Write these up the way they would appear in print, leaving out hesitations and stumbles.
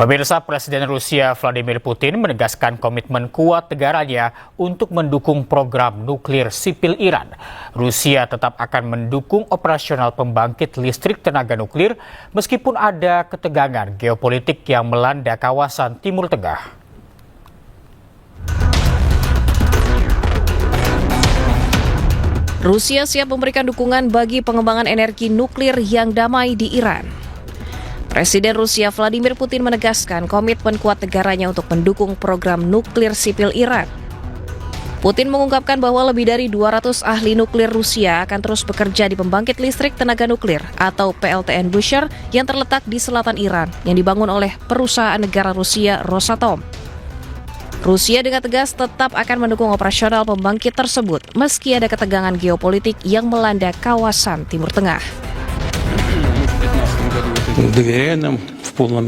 Pemirsa, Presiden Rusia Vladimir Putin menegaskan komitmen kuat negaranya untuk mendukung program nuklir sipil Iran. Rusia tetap akan mendukung operasional pembangkit listrik tenaga nuklir meskipun ada ketegangan geopolitik yang melanda kawasan Timur Tengah. Rusia siap memberikan dukungan bagi pengembangan energi nuklir yang damai di Iran. Presiden Rusia Vladimir Putin menegaskan komitmen kuat negaranya untuk mendukung program nuklir sipil Iran. Putin mengungkapkan bahwa lebih dari 200 ahli nuklir Rusia akan terus bekerja di pembangkit listrik tenaga nuklir atau PLTN Bushehr yang terletak di selatan Iran yang dibangun oleh perusahaan negara Rusia Rosatom. Rusia dengan tegas tetap akan mendukung operasional pembangkit tersebut meski ada ketegangan geopolitik yang melanda kawasan Timur Tengah. Доверяют нам в полном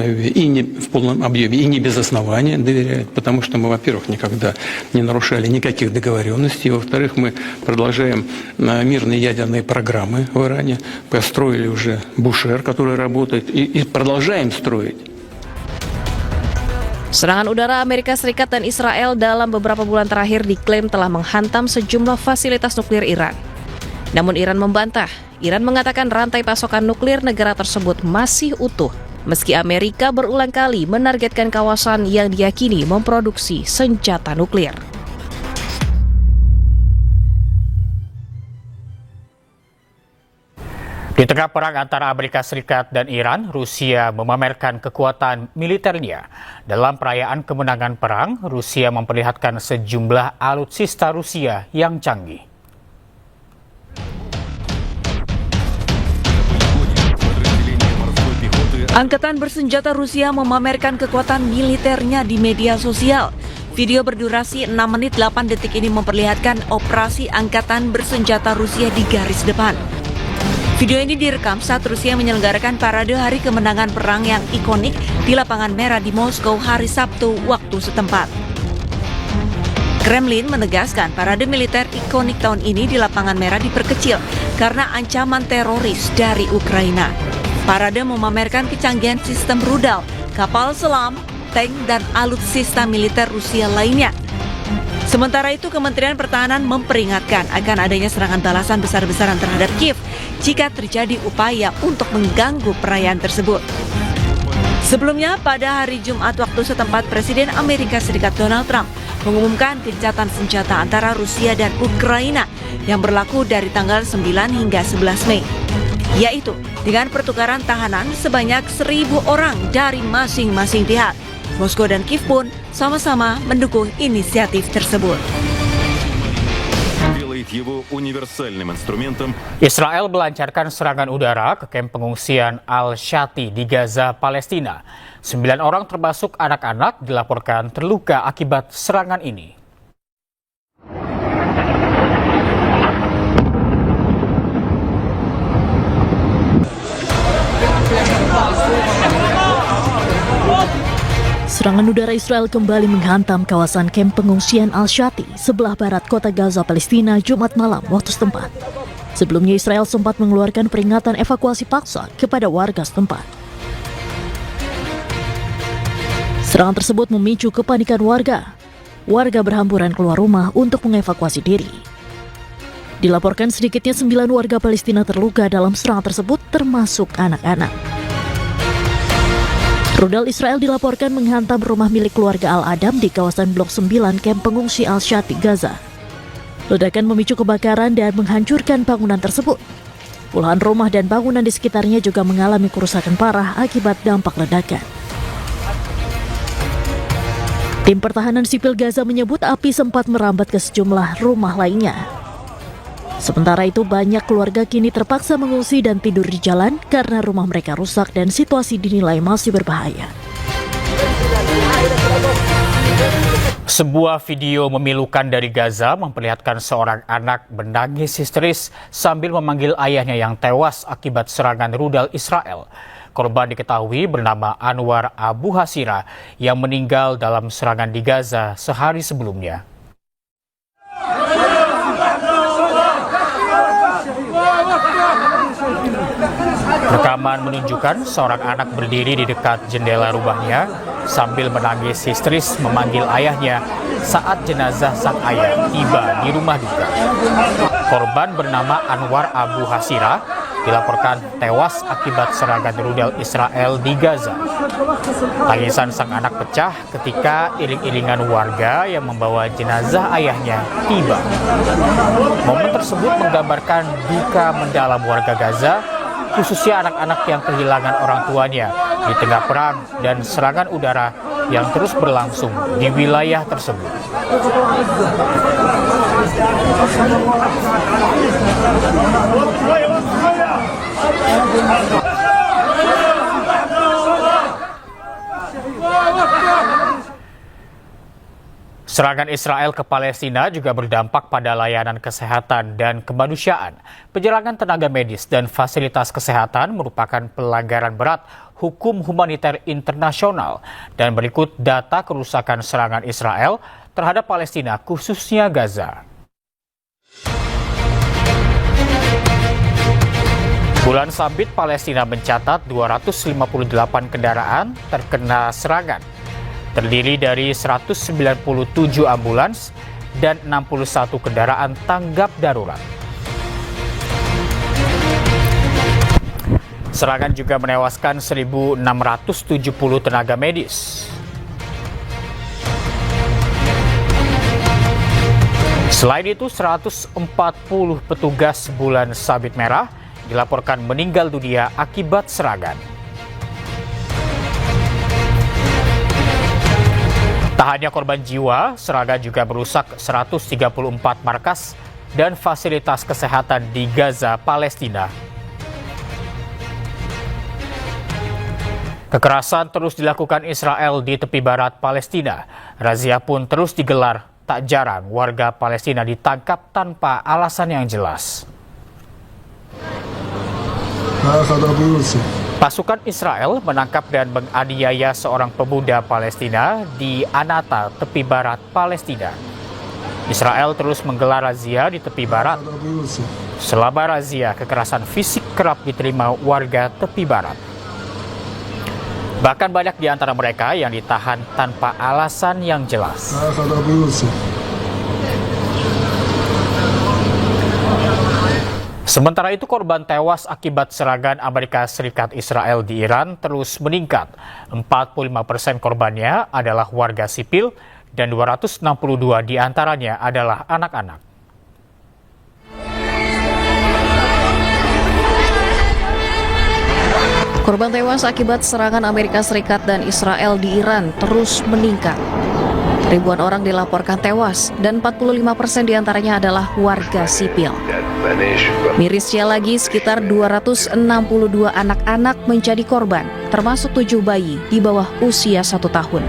объеме и не без основания доверяют, потому что мы, во-первых, никогда не нарушали никаких договоренностей, во-вторых, мы продолжаем мирные ядерные программы в Иране, построили уже Бушер, который работает, и продолжаем строить. Serangan udara Amerika Serikat dan Israel dalam beberapa bulan terakhir diklaim telah menghantam sejumlah fasilitas nuklir Iran. Namun Iran membantah. Iran mengatakan rantai pasokan nuklir negara tersebut masih utuh, meski Amerika berulang kali menargetkan kawasan yang diyakini memproduksi senjata nuklir. Di tengah perang antara Amerika Serikat dan Iran, Rusia memamerkan kekuatan militernya. Dalam perayaan kemenangan perang, Rusia memperlihatkan sejumlah alutsista Rusia yang canggih. Angkatan bersenjata Rusia memamerkan kekuatan militernya di media sosial. Video berdurasi 6 menit 8 detik ini memperlihatkan operasi Angkatan bersenjata Rusia di garis depan. Video ini direkam saat Rusia menyelenggarakan parade hari kemenangan perang yang ikonik di Lapangan Merah di Moskow hari Sabtu waktu setempat. Kremlin menegaskan parade militer ikonik tahun ini di Lapangan Merah diperkecil karena ancaman teroris dari Ukraina. Parade memamerkan kecanggihan sistem rudal, kapal selam, tank, dan alutsista militer Rusia lainnya. Sementara itu, Kementerian Pertahanan memperingatkan akan adanya serangan balasan besar-besaran terhadap Kiev jika terjadi upaya untuk mengganggu perayaan tersebut. Sebelumnya, pada hari Jumat waktu setempat, Presiden Amerika Serikat Donald Trump mengumumkan gencatan senjata antara Rusia dan Ukraina yang berlaku dari tanggal 9 hingga 11 Mei. Yaitu dengan pertukaran tahanan sebanyak 1.000 orang dari masing-masing pihak. Moskow dan Kiev pun sama-sama mendukung inisiatif tersebut. Israel melancarkan serangan udara ke kamp pengungsian Al-Shati di Gaza, Palestina. 9 orang termasuk anak-anak dilaporkan terluka akibat serangan ini. Serangan udara Israel kembali menghantam kawasan kamp pengungsian Al-Shati sebelah barat kota Gaza, Palestina, Jumat malam waktu setempat. Sebelumnya Israel sempat mengeluarkan peringatan evakuasi paksa kepada warga setempat. Serangan tersebut memicu kepanikan warga. Warga berhamburan keluar rumah untuk mengevakuasi diri. Dilaporkan sedikitnya 9 warga Palestina terluka dalam serangan tersebut, termasuk anak-anak. Rudal Israel dilaporkan menghantam rumah milik keluarga Al-Adam di kawasan Blok 9 kamp pengungsi Al-Shati, Gaza. Ledakan memicu kebakaran dan menghancurkan bangunan tersebut. Puluhan rumah dan bangunan di sekitarnya juga mengalami kerusakan parah akibat dampak ledakan. Tim Pertahanan Sipil Gaza menyebut api sempat merambat ke sejumlah rumah lainnya. Sementara itu, banyak keluarga kini terpaksa mengungsi dan tidur di jalan karena rumah mereka rusak dan situasi dinilai masih berbahaya. Sebuah video memilukan dari Gaza memperlihatkan seorang anak menangis histeris sambil memanggil ayahnya yang tewas akibat serangan rudal Israel. Korban diketahui bernama Anwar Abu Hasira yang meninggal dalam serangan di Gaza sehari sebelumnya. Rekaman menunjukkan seorang anak berdiri di dekat jendela rumahnya sambil menangis histeris memanggil ayahnya saat jenazah sang ayah tiba di rumah duka. Korban bernama Anwar Abu Hasira dilaporkan tewas akibat serangan rudal Israel di Gaza. Tangisan sang anak pecah ketika iring-iringan warga yang membawa jenazah ayahnya tiba. Momen tersebut menggambarkan duka mendalam warga Gaza, khususnya anak-anak yang kehilangan orang tuanya di tengah perang dan serangan udara yang terus berlangsung di wilayah tersebut. Serangan Israel ke Palestina juga berdampak pada layanan kesehatan dan kemanusiaan. Penyerangan tenaga medis dan fasilitas kesehatan merupakan pelanggaran berat hukum humaniter internasional. Dan berikut data kerusakan serangan Israel terhadap Palestina, khususnya Gaza. Bulan Sabit, Palestina mencatat 258 kendaraan terkena serangan, terdiri dari 197 ambulans dan 61 kendaraan tanggap darurat. Serangan juga menewaskan 1.670 tenaga medis. Selain itu, 140 petugas Bulan Sabit Merah dilaporkan meninggal dunia akibat serangan. Tak hanya korban jiwa, serangan juga merusak 134 markas dan fasilitas kesehatan di Gaza, Palestina. Kekerasan terus dilakukan Israel di tepi barat Palestina. Razia pun terus digelar, tak jarang warga Palestina ditangkap tanpa alasan yang jelas. Pasukan Israel menangkap dan menganiaya seorang pemuda Palestina di Anata, tepi barat Palestina. Israel terus menggelar razia di tepi barat. Selama razia, kekerasan fisik kerap diterima warga tepi barat. Bahkan banyak di antara mereka yang ditahan tanpa alasan yang jelas. Sementara itu, korban tewas akibat serangan Amerika Serikat Israel di Iran terus meningkat. 45% korbannya adalah warga sipil dan 262 diantaranya adalah anak-anak. Korban tewas akibat serangan Amerika Serikat dan Israel di Iran terus meningkat. Ribuan orang dilaporkan tewas dan 45% diantaranya adalah warga sipil. Mirisnya lagi, sekitar 262 anak-anak menjadi korban, termasuk 7 bayi di bawah usia 1 tahun.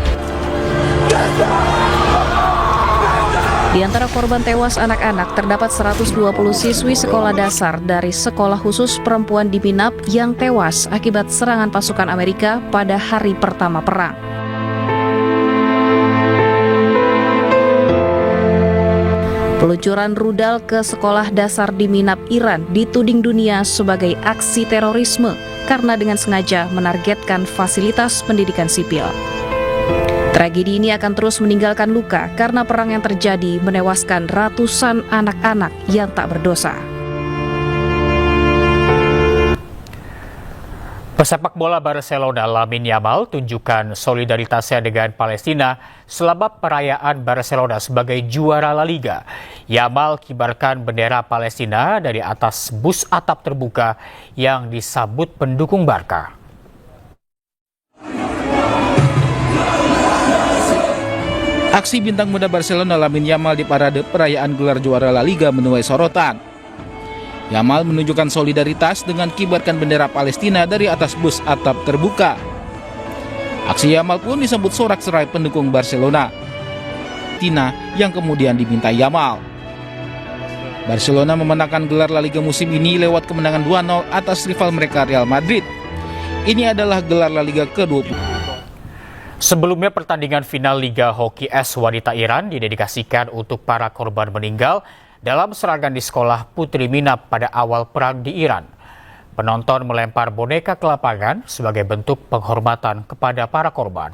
Di antara korban tewas anak-anak, terdapat 120 siswi sekolah dasar dari Sekolah Khusus Perempuan di Minab yang tewas akibat serangan pasukan Amerika pada hari pertama perang. Peluncuran rudal ke sekolah dasar di Minab, Iran dituding dunia sebagai aksi terorisme karena dengan sengaja menargetkan fasilitas pendidikan sipil. Tragedi ini akan terus meninggalkan luka karena perang yang terjadi menewaskan ratusan anak-anak yang tak berdosa. Pesepak bola Barcelona Lamine Yamal tunjukkan solidaritasnya dengan Palestina selama perayaan Barcelona sebagai juara La Liga. Yamal kibarkan bendera Palestina dari atas bus atap terbuka yang disambut pendukung Barca. Aksi bintang muda Barcelona Lamine Yamal di parade perayaan gelar juara La Liga menuai sorotan. Yamal menunjukkan solidaritas dengan kibarkan bendera Palestina dari atas bus atap terbuka. Aksi Yamal pun disambut sorak-sorai pendukung Barcelona, Tina yang kemudian diminta Yamal. Barcelona memenangkan gelar La Liga musim ini lewat kemenangan 2-0 atas rival mereka Real Madrid. Ini adalah gelar La Liga ke-20. Sebelumnya, pertandingan final Liga Hoki Es Wanita Iran didedikasikan untuk para korban meninggal dalam serangan di sekolah Putri Minab pada awal perang di Iran. Penonton melempar boneka ke lapangan sebagai bentuk penghormatan kepada para korban.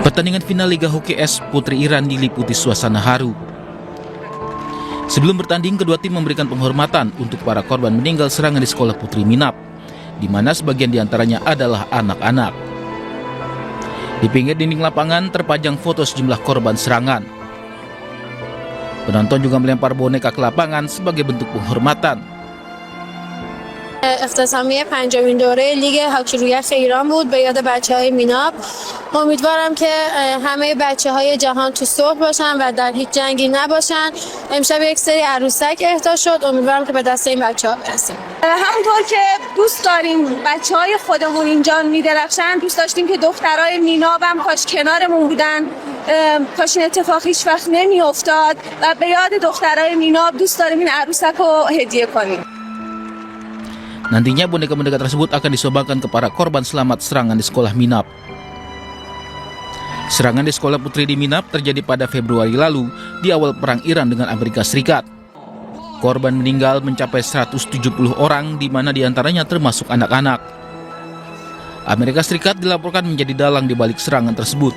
Pertandingan final Liga Hoki S Putri Iran diliputi suasana haru. Sebelum bertanding, kedua tim memberikan penghormatan untuk para korban meninggal serangan di sekolah Putri Minap, di mana sebagian diantaranya adalah anak-anak. Di pinggir dinding lapangan terpajang foto sejumlah korban serangan. Penonton juga melempar boneka ke lapangan sebagai bentuk penghormatan. اختتامیه پنجمین دوره لیگ هاکی روی یخ ایران بود به یاد بچه‌های میناپ. امیدوارم که همه بچه‌های جهان تو صلح باشن و در هیچ جنگی نباشن. امشب یک سری عروسک اهدا شد. امیدوارم که به دست این بچه‌ها برسیم. همونطور که دوست داریم بچه‌های خودمون اینجا میدرخشن، دوست داشتیم که دخترای میناپ هم کاش کنارمون بودن. کاش این اتفاق هیچ وقت نمیافتاد و به یاد دخترای میناپ دوست داریم این عروسک رو هدیه کنیم. Nantinya boneka-boneka tersebut akan disumbangkan ke para korban selamat serangan di sekolah Minap. Serangan di sekolah putri di Minap terjadi pada Februari lalu di awal perang Iran dengan Amerika Serikat. Korban meninggal mencapai 170 orang, di mana diantaranya termasuk anak-anak. Amerika Serikat dilaporkan menjadi dalang di balik serangan tersebut.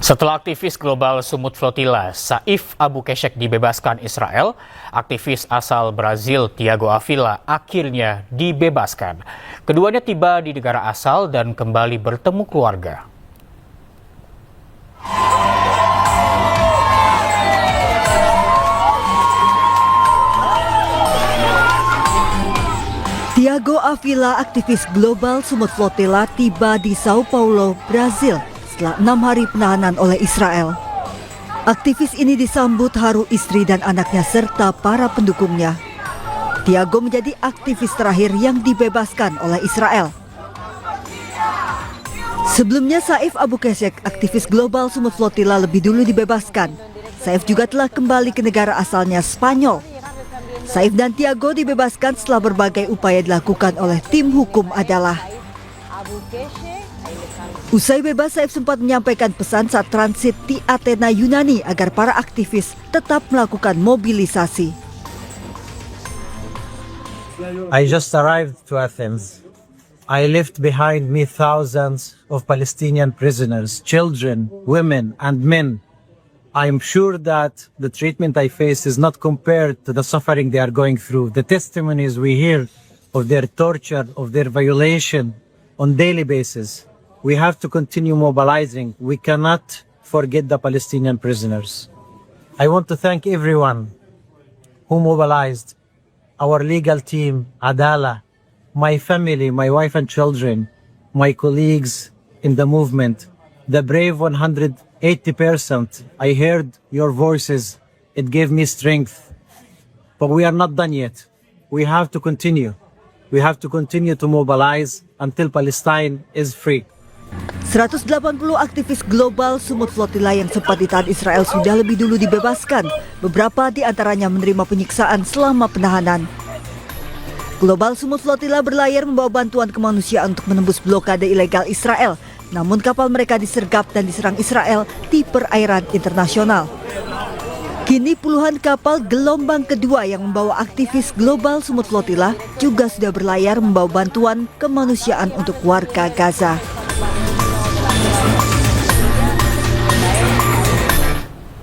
Setelah aktivis global Sumut Flotilla Saif Abu Keshek dibebaskan Israel, aktivis asal Brazil Thiago Avila akhirnya dibebaskan. Keduanya tiba di negara asal dan kembali bertemu keluarga. Thiago Avila, aktivis global Sumut Flotilla, tiba di Sao Paulo, Brazil setelah 6 hari penahanan oleh Israel. Aktivis ini disambut haru istri dan anaknya serta para pendukungnya. Thiago menjadi aktivis terakhir yang dibebaskan oleh Israel. Sebelumnya Saif Abu Keshek, aktivis global Sumut Flotilla, lebih dulu dibebaskan. Saif juga telah kembali ke negara asalnya, Spanyol. Saif dan Thiago dibebaskan setelah berbagai upaya dilakukan oleh tim hukum adalah. Usai bebas, Saif sempat menyampaikan pesan saat transit di Athena, Yunani agar para aktivis tetap melakukan mobilisasi. I just arrived to Athens. I left behind me thousands of Palestinian prisoners, children, women, and men. I am sure that the treatment I face is not compared to the suffering they are going through. The testimonies we hear of their torture, of their violation on daily basis. We have to continue mobilizing. We cannot forget the Palestinian prisoners. I want to thank everyone who mobilized, our legal team, Adala, my family, my wife and children, my colleagues in the movement, the brave 180%. I heard your voices. It gave me strength. But we are not done yet. We have to continue. We have to continue to mobilize until Palestine is free. 180 aktivis global Sumut Flotilla yang sempat ditahan Israel sudah lebih dulu dibebaskan. Beberapa di antaranya menerima penyiksaan selama penahanan. Global Sumut Flotilla berlayar membawa bantuan kemanusiaan untuk menembus blokade ilegal Israel. Namun kapal mereka disergap dan diserang Israel di perairan internasional. Kini puluhan kapal gelombang kedua yang membawa aktivis global Sumut Flotilla juga sudah berlayar membawa bantuan kemanusiaan untuk warga Gaza.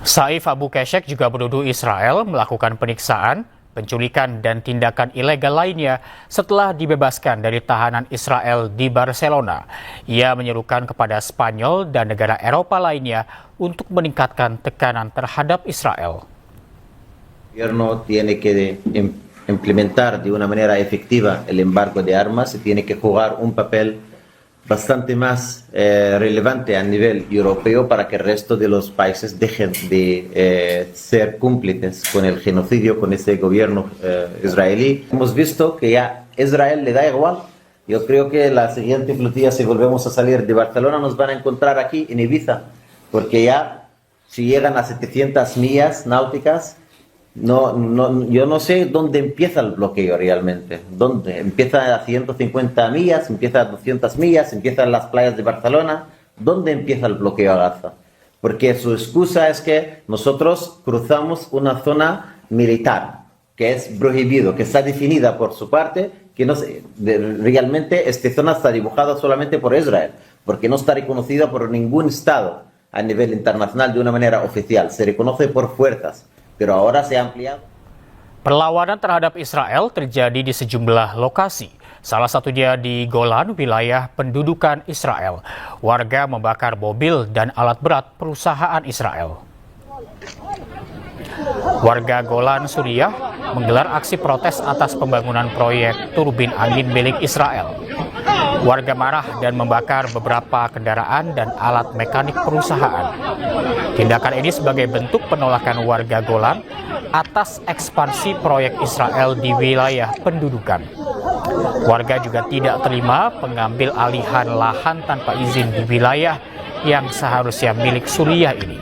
Saif Abu Keshek juga menuduh Israel melakukan penyiksaan, penculikan, dan tindakan ilegal lainnya setelah dibebaskan dari tahanan Israel di Barcelona. Ia menyerukan kepada Spanyol dan negara Eropa lainnya untuk meningkatkan tekanan terhadap Israel. El gobierno tiene que implementar de una manera efectiva el embargo de armas y tiene que jugar un papel bastante más relevante a nivel europeo para que el resto de los países dejen de ser cómplices con el genocidio, con ese gobierno israelí. Hemos visto que ya Israel le da igual. Yo creo que la siguiente flotilla, si volvemos a salir de Barcelona, nos van a encontrar aquí en Ibiza, porque ya si llegan a 700 millas náuticas, yo no sé dónde empieza el bloqueo realmente. ¿Dónde? Empieza a 150 millas, empieza a 200 millas, empieza en las playas de Barcelona. ¿Dónde empieza el bloqueo a Gaza? porque su excusa es que nosotros cruzamos una zona militar, que es prohibido, que está definida por su parte, que no realmente esta zona está dibujada solamente por Israel, porque no está reconocida por ningún Estado a nivel internacional de una manera oficial, se reconoce por fuerzas, pero ahora se ha ampliado. Perlawanan terhadap Israel terjadi di sejumlah lokasi, salah satunya di Golan, wilayah pendudukan Israel. Warga membakar mobil dan alat berat perusahaan Israel. Warga Golan, Suriah, menggelar aksi protes atas pembangunan proyek turbin angin milik Israel. Warga marah dan membakar beberapa kendaraan dan alat mekanik perusahaan. Tindakan ini sebagai bentuk penolakan warga Golan atas ekspansi proyek Israel di wilayah pendudukan. Warga juga tidak terima pengambil alihan lahan tanpa izin di wilayah yang seharusnya milik Suriah ini.